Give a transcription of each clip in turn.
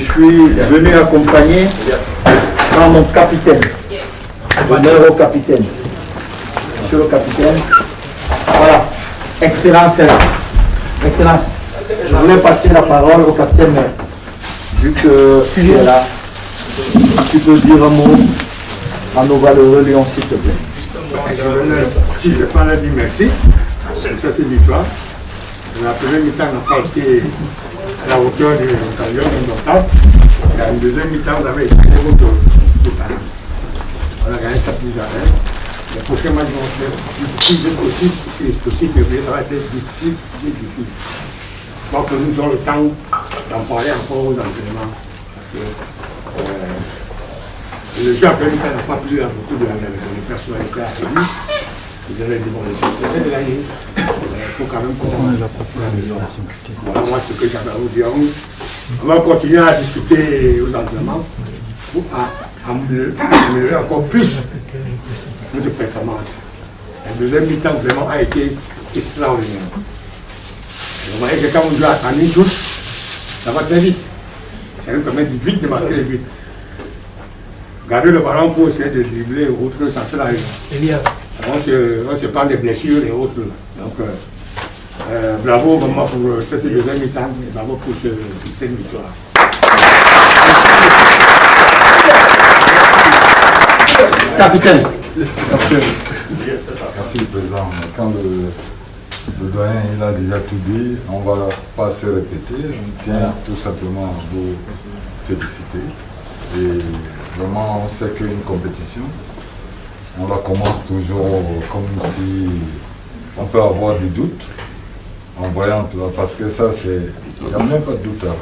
suis venu accompagner par mon capitaine. Honneur au capitaine. Monsieur le capitaine. Voilà. Excellence est là. Excellence. Je voulais passer la parole au capitaine, mais vu que tu es là, tu peux dire un mot à nos valeureux lions, s'il te plaît. Si je peux leur dire merci pour cette victoire. La première mi-temps n'a pas été à la hauteur de l'occasion indomptable. La deuxième mi-temps, vous avez été votre talent. On a gagné 4 buts à 1. Les prochains matchs vont être difficiles aussi. C'est possible que ça va être difficile. Donc nous avons le temps d'en parler encore aux entraînements. Parce que le jeu après mi-temps n'a pas plu à beaucoup de personnalités à lui. Vous avez dit, bon, c'est de l'année. Il faut quand même qu'on... Voilà, moi, ce que j'avais à vous dire. On va continuer à discuter aux entraînements pour améliorer encore plus notre performance. La deuxième mi-temps, vraiment, a été extraordinaire. Vous voyez que quand on joue en une touche, ça va très vite. Ça nous permet vite de marquer les buts. Garder le ballon pour essayer de dribbler ou autre, ça sert à rien. On se parle des blessures et autres. Donc, bravo vraiment pour cette deuxième mi-temps et bravo pour cette victoire. Capitaine. Merci Président. Quand le doyen il a déjà tout dit, on ne va pas se répéter. On tient tout simplement à vous féliciter. Et vraiment, on sait qu'une compétition, on la commence toujours comme si on peut avoir des doutes en voyant tout ça, parce que ça, c'est... Il n'y a même pas de doute à faire.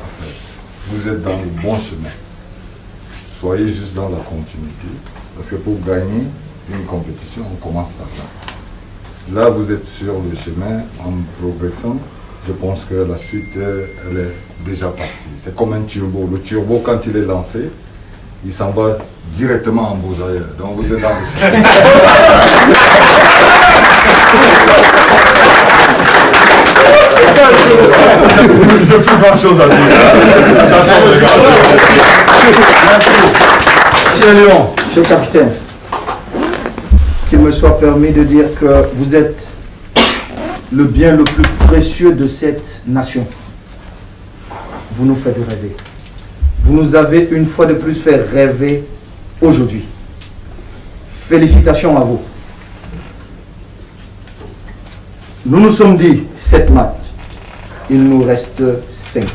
Vous êtes dans le bon chemin. Soyez juste dans la continuité, parce que pour gagner une compétition, on commence par là. Là, vous êtes sur le chemin en progressant. Je pense que la suite, elle est déjà partie. C'est comme un turbo. Le turbo, quand il est lancé, il s'en va directement en Beausaire. Donc vous êtes dans le chemin. Je n'ai plus grand chose à dire. Monsieur Léon, monsieur le capitaine, qu'il me soit permis de dire que vous êtes le bien le plus précieux de cette nation. Vous nous faites rêver. Vous nous avez une fois de plus fait rêver aujourd'hui. Félicitations à vous. Nous nous sommes dit 7 matchs. Il nous reste 5.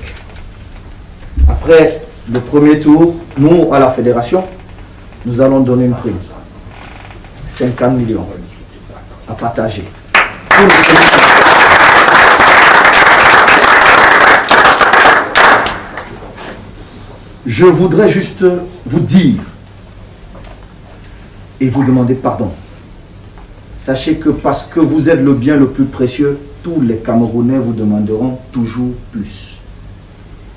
Après le premier tour, nous, à la fédération, nous allons donner une prime. 50 millions à partager. Je voudrais juste vous dire et vous demander pardon. Sachez que parce que vous êtes le bien le plus précieux, tous les Camerounais vous demanderont toujours plus.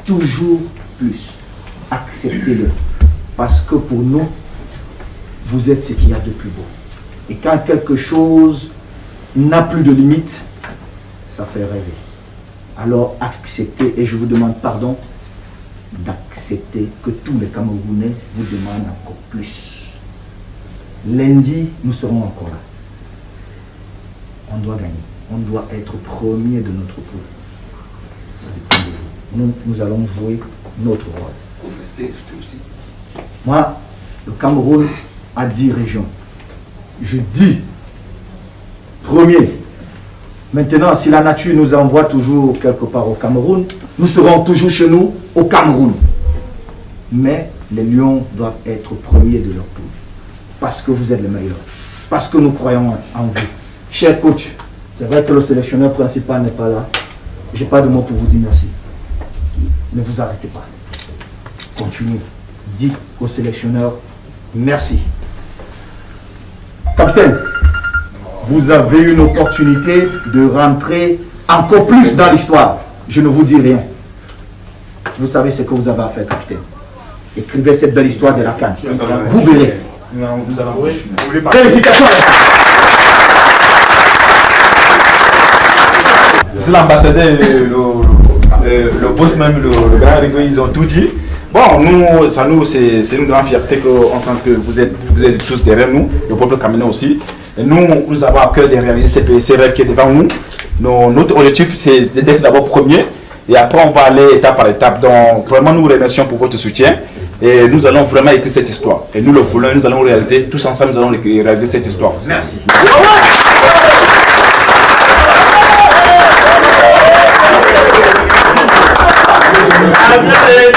Toujours plus. Acceptez-le. Parce que pour nous, vous êtes ce qu'il y a de plus beau. Et quand quelque chose n'a plus de limite, ça fait rêver. Alors acceptez, et je vous demande pardon, d'accepter que tous les Camerounais vous demandent encore plus. Lundi, nous serons encore là. On doit gagner. On doit être premier de notre poule. Ça dépend de vous. Nous allons jouer notre rôle. Moi, le Cameroun a 10 régions. Je dis premier. Maintenant, si la nature nous envoie toujours quelque part au Cameroun, nous serons toujours chez nous au Cameroun. Mais les Lions doivent être premiers de leur poule. Parce que vous êtes les meilleurs. Parce que nous croyons en vous. Cher coach, c'est vrai que le sélectionneur principal n'est pas là. Je n'ai pas de mots pour vous dire merci. Ne vous arrêtez pas. Continuez. Dites au sélectionneur merci. Capitaine, vous avez une opportunité de rentrer encore plus dans l'histoire. Je ne vous dis rien. Vous savez ce que vous avez à faire, capitaine. Écrivez cette belle histoire de la CAN. Vous verrez. Félicitations. C'est l'ambassadeur, le boss même, le grand réseau, ils ont tout dit. Bon, nous, c'est une grande fierté qu'on sent que vous êtes tous derrière nous, le peuple camerounais aussi. Et nous avons à cœur de réaliser ces rêves qui est devant nous. Notre objectif, c'est d'être d'abord premier. Et après, on va aller étape par étape. Donc, vraiment, nous vous remercions pour votre soutien. Et nous allons vraiment écrire cette histoire. Et nous le voulons, nous allons réaliser, tous ensemble, nous allons réaliser cette histoire. Merci. Allez,